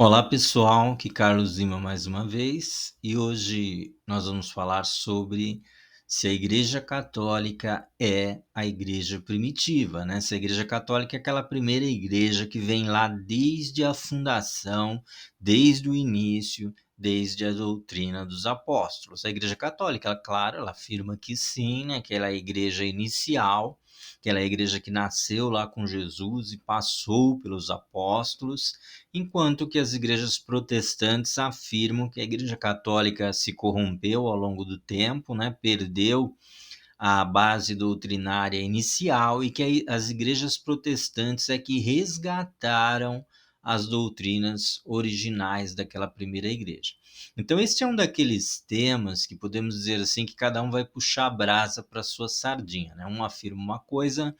Olá pessoal, aqui Carlos Lima mais uma vez e hoje nós vamos falar sobre se a Igreja Católica é a igreja primitiva, né? Se a Igreja Católica é aquela primeira igreja que vem lá desde a fundação, desde o início, desde a doutrina dos apóstolos. A Igreja Católica, claro, ela afirma que sim, né? Que ela é a igreja inicial, que ela é a igreja que nasceu lá com Jesus e passou pelos apóstolos, enquanto que as igrejas protestantes afirmam que a Igreja Católica se corrompeu ao longo do tempo, né? Perdeu a base doutrinária inicial e que as igrejas protestantes é que resgataram as doutrinas originais daquela primeira igreja. Então, este é um daqueles temas que podemos dizer assim que cada um vai puxar a brasa para sua sardinha, né? Um afirma uma coisa,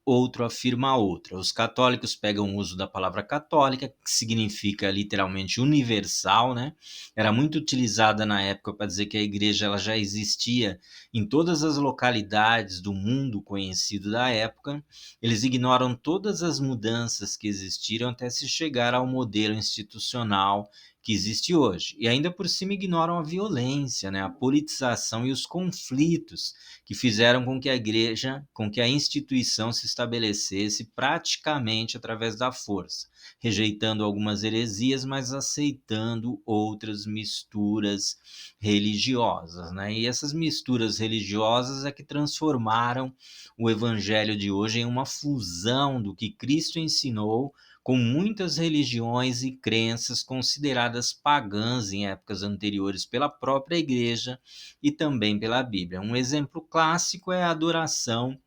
outro afirma a outra. Os católicos pegam o uso da palavra católica, que significa literalmente universal, né? Era muito utilizada na época para dizer que a igreja ela já existia em todas as localidades do mundo conhecido da época. Eles ignoram todas as mudanças que existiram até se chegar ao modelo institucional que existe hoje. E ainda por cima ignoram a violência, né? A politização e os conflitos que fizeram com que a igreja, com que a instituição se estabelecesse praticamente através da força, rejeitando algumas heresias, mas aceitando outras misturas religiosas, né? E essas misturas religiosas é que transformaram o evangelho de hoje em uma fusão do que Cristo ensinou com muitas religiões e crenças consideradas pagãs em épocas anteriores pela própria igreja e também pela Bíblia. Um exemplo clássico é a adoração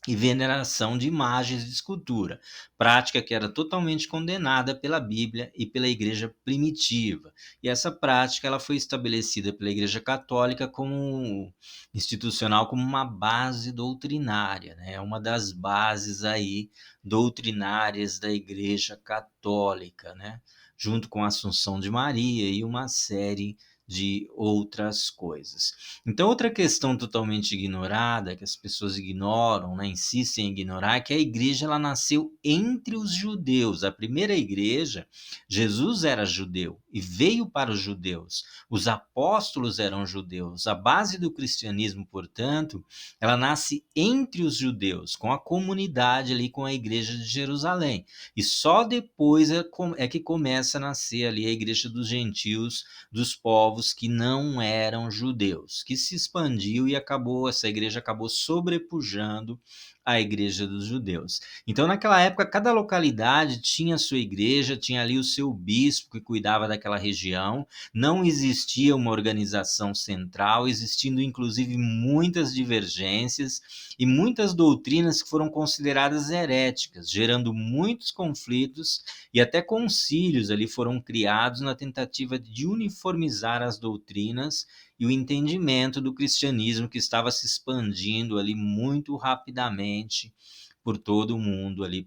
e veneração de imagens de escultura, prática que era totalmente condenada pela Bíblia e pela Igreja primitiva. E essa prática ela foi estabelecida pela Igreja Católica como institucional, como uma base doutrinária, né? Uma das bases aí doutrinárias da Igreja Católica, né? Junto com a Assunção de Maria e uma série de outras coisas. Então, outra questão totalmente ignorada, que as pessoas ignoram, né, insistem em ignorar, é que a igreja ela nasceu entre os judeus. A primeira igreja, Jesus era judeu e veio para os judeus. Os apóstolos eram judeus. A base do cristianismo, portanto, ela nasce entre os judeus, com a comunidade ali, com a igreja de Jerusalém. E só depois é que começa a nascer ali a igreja dos gentios, dos povos que não eram judeus, que se expandiu e essa igreja acabou sobrepujando a igreja dos judeus. Então, naquela época, cada localidade tinha sua igreja, tinha ali o seu bispo que cuidava daquela região, não existia uma organização central, existindo inclusive muitas divergências e muitas doutrinas que foram consideradas heréticas, gerando muitos conflitos e até concílios ali foram criados na tentativa de uniformizar as doutrinas e o entendimento do cristianismo que estava se expandindo ali muito rapidamente por todo o mundo ali,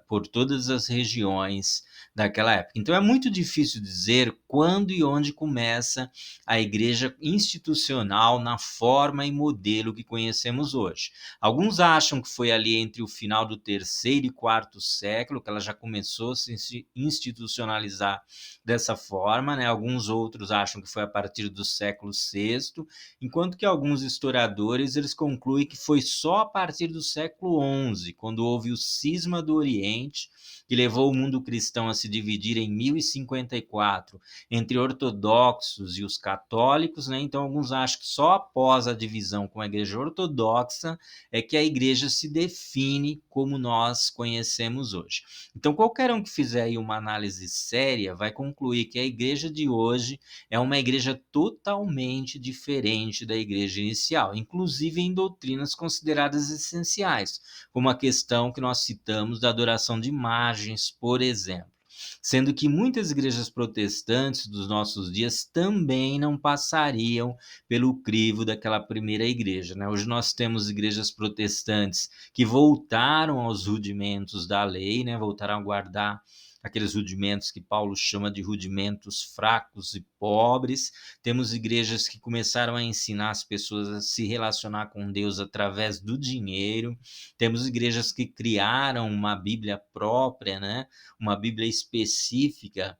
por todas as regiões daquela época. Então é muito difícil dizer quando e onde começa a igreja institucional na forma e modelo que conhecemos hoje. Alguns acham que foi ali entre o final do terceiro e quarto século que ela já começou a se institucionalizar dessa forma, né? Alguns outros acham que foi a partir do século sexto, enquanto que alguns historiadores eles concluem que foi só a partir do século XI, quando houve o cisma do Oriente, que levou o mundo cristão a se dividir em 1054 entre ortodoxos e os católicos, né? Então alguns acham que só após a divisão com a igreja ortodoxa é que a igreja se define como nós conhecemos hoje. Então qualquer um que fizer aí uma análise séria vai concluir que a igreja de hoje é uma igreja totalmente diferente da igreja inicial, inclusive em doutrinas consideradas essenciais, como a questão que nós citamos da adoração de imagens, por exemplo. Sendo que muitas igrejas protestantes dos nossos dias também não passariam pelo crivo daquela primeira igreja, né? Hoje nós temos igrejas protestantes que voltaram aos rudimentos da lei, né? Voltaram a guardar aqueles rudimentos que Paulo chama de rudimentos fracos e pobres. Temos igrejas que começaram a ensinar as pessoas a se relacionar com Deus através do dinheiro. Temos igrejas que criaram uma Bíblia própria, né? Uma Bíblia específica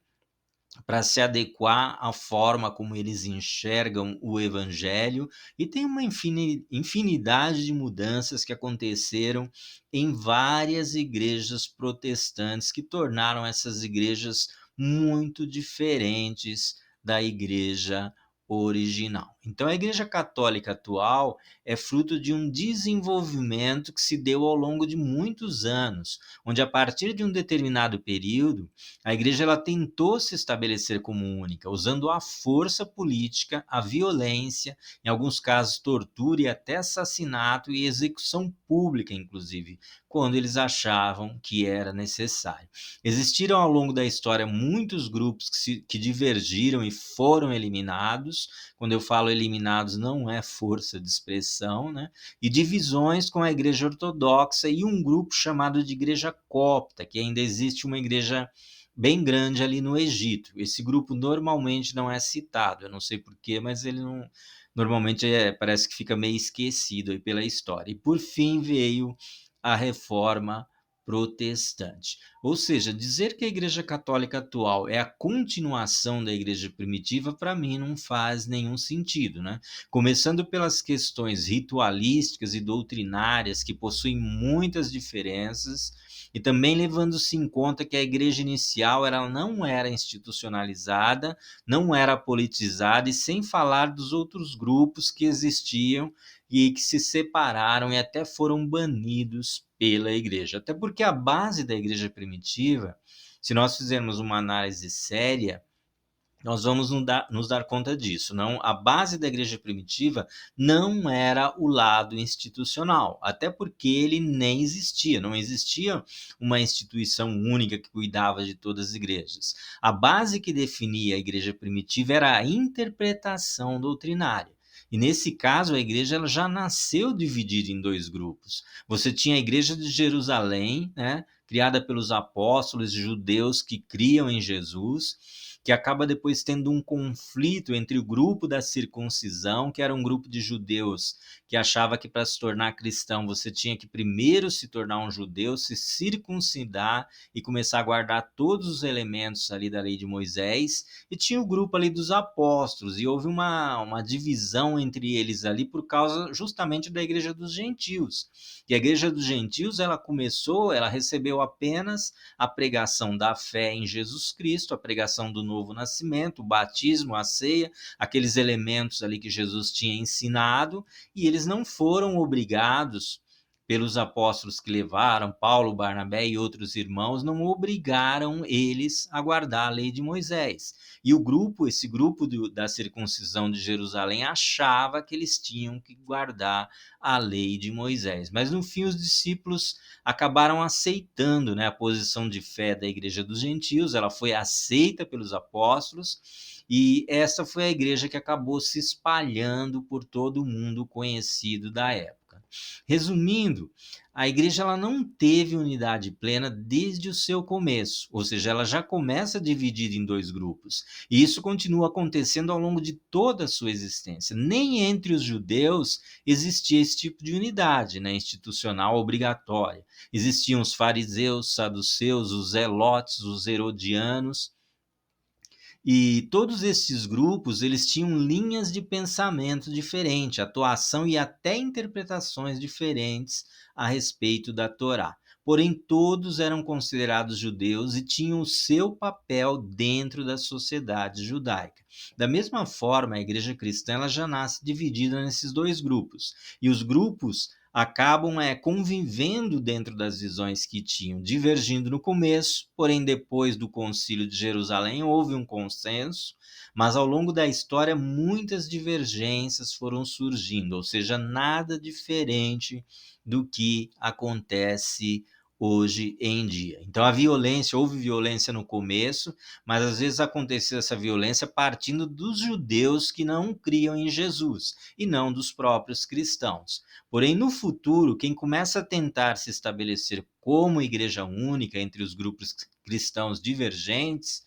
para se adequar à forma como eles enxergam o evangelho, e tem uma infinidade de mudanças que aconteceram em várias igrejas protestantes, que tornaram essas igrejas muito diferentes da igreja original. Então, a Igreja Católica atual é fruto de um desenvolvimento que se deu ao longo de muitos anos, onde, a partir de um determinado período, a igreja ela tentou se estabelecer como única, usando a força política, a violência, em alguns casos tortura e até assassinato e execução pública, inclusive, quando eles achavam que era necessário. Existiram ao longo da história muitos grupos que divergiram e foram eliminados. Quando eu falo eliminados, não é força de expressão, né? E divisões com a igreja ortodoxa e um grupo chamado de igreja copta, que ainda existe uma igreja bem grande ali no Egito. Esse grupo normalmente não é citado, eu não sei porquê, mas ele não. Normalmente parece que fica meio esquecido aí pela história. E por fim veio a reforma protestante. Ou seja, dizer que a Igreja Católica atual é a continuação da Igreja primitiva, para mim, não faz nenhum sentido, né? Começando pelas questões ritualísticas e doutrinárias, que possuem muitas diferenças, e também levando-se em conta que a igreja inicial ela não era institucionalizada, não era politizada, e sem falar dos outros grupos que existiam e que se separaram e até foram banidos pela igreja. Até porque a base da igreja primitiva, se nós fizermos uma análise séria, nós vamos nos dar conta disso. Não, a base da igreja primitiva não era o lado institucional, até porque ele nem existia, não existia uma instituição única que cuidava de todas as igrejas. A base que definia a igreja primitiva era a interpretação doutrinária. E nesse caso, a igreja ela já nasceu dividida em dois grupos. Você tinha a igreja de Jerusalém, né, criada pelos apóstolos judeus que criam em Jesus, que acaba depois tendo um conflito entre o grupo da circuncisão, que era um grupo de judeus que achava que para se tornar cristão você tinha que primeiro se tornar um judeu, se circuncidar e começar a guardar todos os elementos ali da lei de Moisés, e tinha o grupo ali dos apóstolos, e houve uma divisão entre eles ali por causa justamente da igreja dos gentios. E a igreja dos gentios, ela recebeu apenas a pregação da fé em Jesus Cristo, a pregação do novo nascimento, o batismo, a ceia, aqueles elementos ali que Jesus tinha ensinado, e eles não foram obrigados pelos apóstolos que levaram, Paulo, Barnabé e outros irmãos, não obrigaram eles a guardar a lei de Moisés. E esse grupo da circuncisão de Jerusalém, achava que eles tinham que guardar a lei de Moisés. Mas no fim os discípulos acabaram aceitando, né, a posição de fé da igreja dos gentios, ela foi aceita pelos apóstolos, e essa foi a igreja que acabou se espalhando por todo o mundo conhecido da época. Resumindo, a igreja ela não teve unidade plena desde o seu começo, ou seja, ela já começa dividida em dois grupos. E isso continua acontecendo ao longo de toda a sua existência. Nem entre os judeus existia esse tipo de unidade, né, institucional obrigatória. Existiam os fariseus, saduceus, os zelotes, os herodianos, e todos esses grupos, eles tinham linhas de pensamento diferentes, atuação e até interpretações diferentes a respeito da Torá. Porém, todos eram considerados judeus e tinham o seu papel dentro da sociedade judaica. Da mesma forma, a igreja cristã ela já nasce dividida nesses dois grupos. E os grupos acabam convivendo dentro das visões que tinham, divergindo no começo, porém depois do Concílio de Jerusalém houve um consenso, mas ao longo da história muitas divergências foram surgindo, ou seja, nada diferente do que acontece hoje em dia. Então houve violência no começo, mas às vezes aconteceu essa violência partindo dos judeus que não criam em Jesus e não dos próprios cristãos. Porém, no futuro, quem começa a tentar se estabelecer como igreja única entre os grupos cristãos divergentes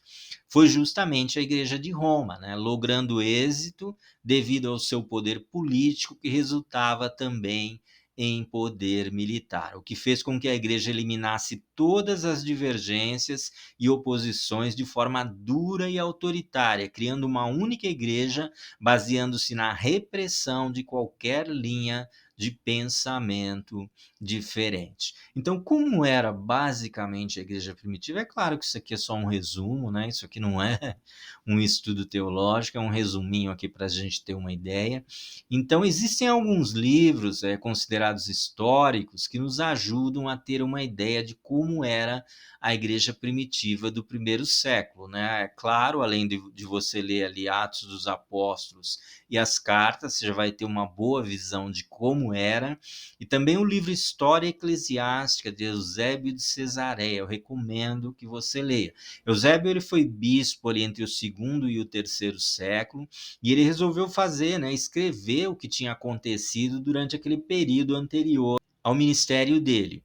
foi justamente a Igreja de Roma, né? Logrando êxito devido ao seu poder político, que resultava também em poder militar, o que fez com que a igreja eliminasse todas as divergências e oposições de forma dura e autoritária, criando uma única igreja, baseando-se na repressão de qualquer linha de pensamento diferente. Então, como era basicamente a igreja primitiva? É claro que isso aqui é só um resumo, né? Isso aqui não é um estudo teológico, é um resuminho aqui para a gente ter uma ideia. Então, existem alguns livros considerados históricos que nos ajudam a ter uma ideia de como era a igreja primitiva do primeiro século, né? É claro, além de você ler ali Atos dos Apóstolos e as cartas, você já vai ter uma boa visão de como era. E também o livro História Eclesiástica de Eusébio de Cesareia, eu recomendo que você leia. Eusébio ele foi bispo ali entre o segundo e o terceiro século, e ele resolveu fazer, né, escrever o que tinha acontecido durante aquele período anterior ao ministério dele.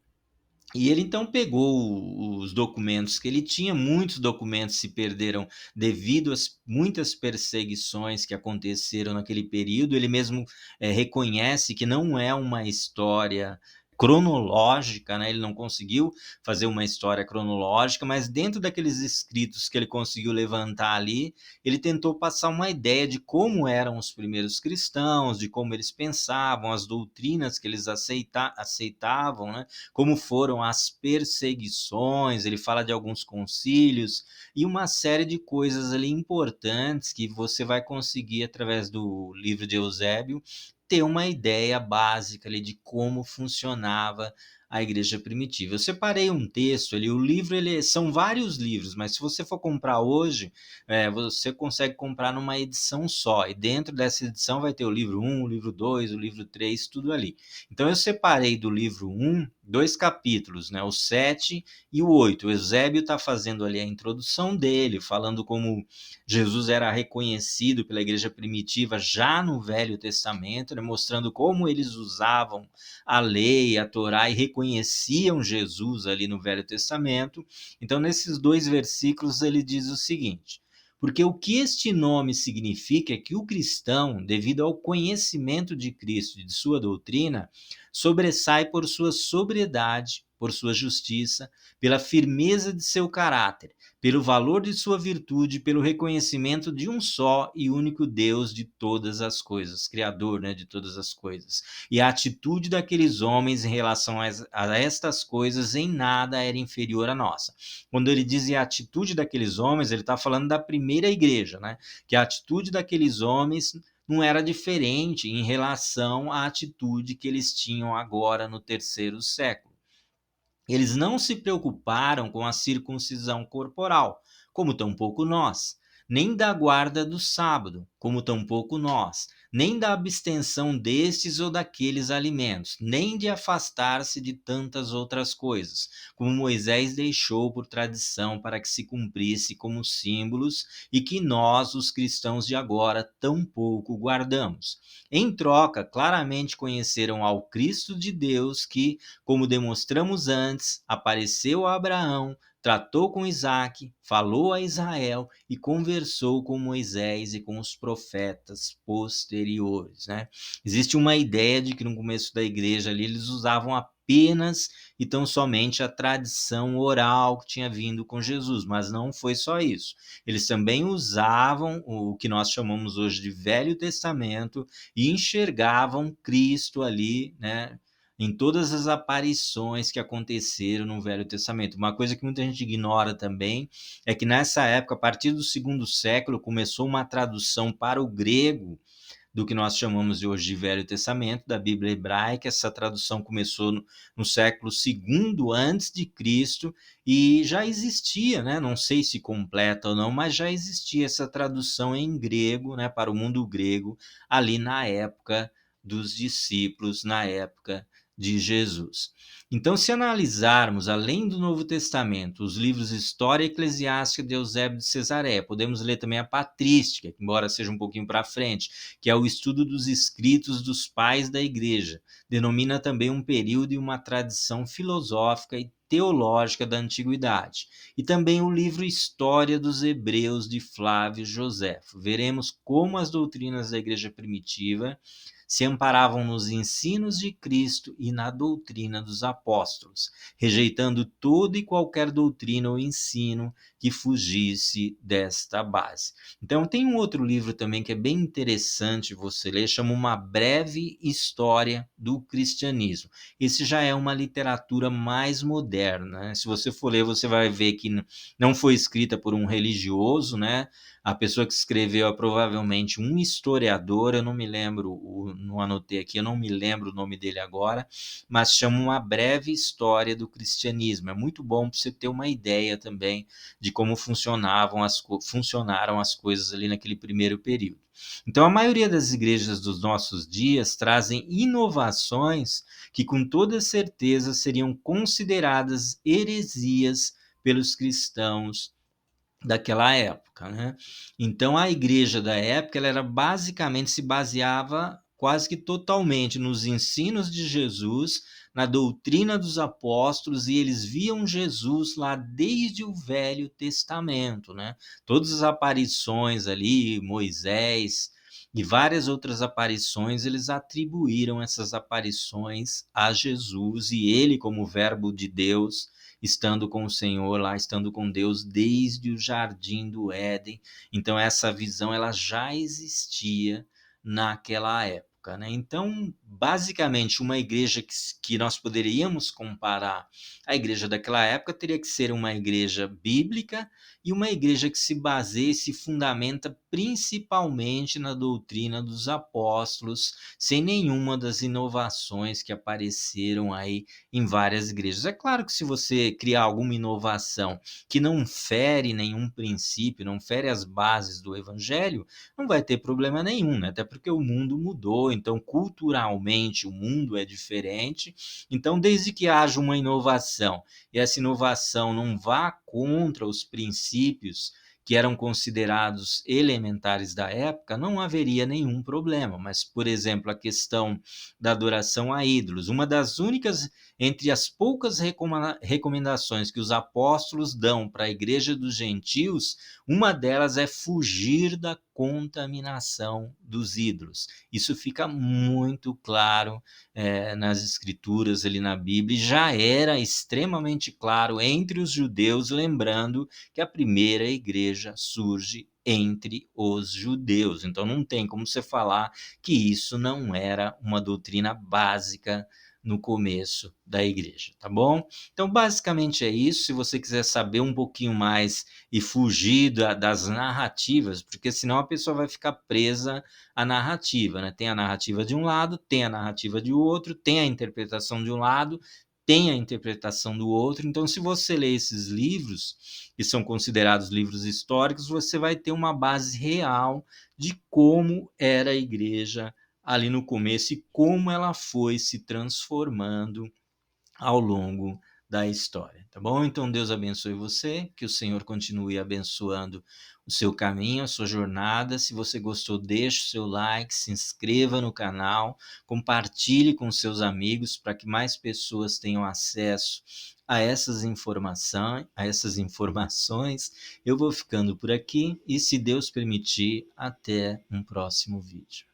E ele então pegou os documentos que ele tinha, muitos documentos se perderam devido às muitas perseguições que aconteceram naquele período. Ele mesmo reconhece que não é uma história cronológica, né? Ele não conseguiu fazer uma história cronológica, mas dentro daqueles escritos que ele conseguiu levantar ali, ele tentou passar uma ideia de como eram os primeiros cristãos, de como eles pensavam, as doutrinas que eles aceitavam, né? Como foram as perseguições, ele fala de alguns concílios e uma série de coisas ali importantes que você vai conseguir, através do livro de Eusébio, ter uma ideia básica ali de como funcionava a igreja primitiva. Eu separei um texto ali, o livro são vários livros, mas se você for comprar hoje, você consegue comprar numa edição só, e dentro dessa edição vai ter o livro 1, o livro 2, o livro 3, tudo ali. Então eu separei do livro 1 dois capítulos, né, o 7 e o 8. O Eusébio está fazendo ali a introdução dele, falando como Jesus era reconhecido pela igreja primitiva já no Velho Testamento, né, mostrando como eles usavam a lei, a Torá, e reconheciam Jesus ali no Velho Testamento. Então, nesses dois versículos, ele diz o seguinte: porque o que este nome significa é que o cristão, devido ao conhecimento de Cristo e de sua doutrina, sobressai por sua sobriedade, por sua justiça, pela firmeza de seu caráter, pelo valor de sua virtude, pelo reconhecimento de um só e único Deus de todas as coisas, Criador, né, de todas as coisas. E a atitude daqueles homens em relação a estas coisas em nada era inferior à nossa. Quando ele diz a atitude daqueles homens, ele está falando da primeira igreja, né? Que a atitude daqueles homens não era diferente em relação à atitude que eles tinham agora no terceiro século. Eles não se preocuparam com a circuncisão corporal, como tampouco nós, nem da guarda do sábado, como tampouco nós, nem da abstenção destes ou daqueles alimentos, nem de afastar-se de tantas outras coisas, como Moisés deixou por tradição para que se cumprisse como símbolos e que nós, os cristãos de agora, tampouco guardamos. Em troca, claramente conheceram ao Cristo de Deus que, como demonstramos antes, apareceu a Abraão, tratou com Isaque, falou a Israel e conversou com Moisés e com os profetas posteriores, né? Existe uma ideia de que no começo da igreja ali eles usavam apenas e tão somente a tradição oral que tinha vindo com Jesus, mas não foi só isso. Eles também usavam o que nós chamamos hoje de Velho Testamento e enxergavam Cristo ali, né, em todas as aparições que aconteceram no Velho Testamento. Uma coisa que muita gente ignora também é que nessa época, a partir do segundo século, começou uma tradução para o grego do que nós chamamos de hoje de Velho Testamento, da Bíblia hebraica. Essa tradução começou no século II antes de Cristo e já existia, né? Não sei se completa ou não, mas já existia essa tradução em grego, né, para o mundo grego, ali na época dos discípulos, na época de Jesus. Então, se analisarmos, além do Novo Testamento, os livros História Eclesiástica de Eusébio de Cesareia, podemos ler também a Patrística, embora seja um pouquinho para frente, que é o estudo dos escritos dos pais da igreja. Denomina também um período e uma tradição filosófica e teológica da antiguidade. E também o livro História dos Hebreus de Flávio Joséfo. Veremos como as doutrinas da igreja primitiva se amparavam nos ensinos de Cristo e na doutrina dos apóstolos, rejeitando toda e qualquer doutrina ou ensino que fugisse desta base. Então, tem um outro livro também que é bem interessante você ler, chama Uma Breve História do Cristianismo. Esse já é uma literatura mais moderna, né? Se você for ler, você vai ver que não foi escrita por um religioso, né? A pessoa que escreveu é provavelmente um historiador, eu não me lembro, não anotei aqui, eu não me lembro o nome dele agora, mas chama Uma Breve História do Cristianismo. É muito bom para você ter uma ideia também de como funcionaram as coisas ali naquele primeiro período. Então, a maioria das igrejas dos nossos dias trazem inovações que, com toda certeza, seriam consideradas heresias pelos cristãos daquela época, né? Então a igreja da época ela era basicamente se baseava quase que totalmente nos ensinos de Jesus, na doutrina dos apóstolos, e eles viam Jesus lá desde o Velho Testamento, né? Todas as aparições ali, Moisés e várias outras aparições, eles atribuíram essas aparições a Jesus e ele como verbo de Deus estando com o Senhor lá, estando com Deus desde o jardim do Éden. Então essa visão ela já existia naquela época, né? Então, basicamente, uma igreja que nós poderíamos comparar à igreja daquela época teria que ser uma igreja bíblica e uma igreja que se baseia e se fundamenta principalmente na doutrina dos apóstolos, sem nenhuma das inovações que apareceram aí em várias igrejas. É claro que se você criar alguma inovação que não fere nenhum princípio, não fere as bases do evangelho, não vai ter problema nenhum, né? Até porque o mundo mudou, então culturalmente o mundo é diferente. Então, desde que haja uma inovação e essa inovação não vá contra os princípios que eram considerados elementares da época, não haveria nenhum problema. Mas, por exemplo, a questão da adoração a ídolos, uma das únicas entre as poucas recomendações que os apóstolos dão para a igreja dos gentios, uma delas é fugir da contaminação dos ídolos. Isso fica muito claro nas escrituras ali na Bíblia, e já era extremamente claro entre os judeus, lembrando que a primeira igreja surge entre os judeus. Então não tem como você falar que isso não era uma doutrina básica no começo da igreja, tá bom? Então, basicamente é isso. Se você quiser saber um pouquinho mais e fugir das narrativas, porque senão a pessoa vai ficar presa à narrativa, né? Tem a narrativa de um lado, tem a narrativa de outro, tem a interpretação de um lado, tem a interpretação do outro. Então, se você ler esses livros, que são considerados livros históricos, você vai ter uma base real de como era a igreja ali no começo e como ela foi se transformando ao longo da história, tá bom? Então Deus abençoe você, que o Senhor continue abençoando o seu caminho, a sua jornada. Se você gostou, deixe o seu like, se inscreva no canal, compartilhe com seus amigos para que mais pessoas tenham acesso a essas informações. Eu vou ficando por aqui e, se Deus permitir, até um próximo vídeo.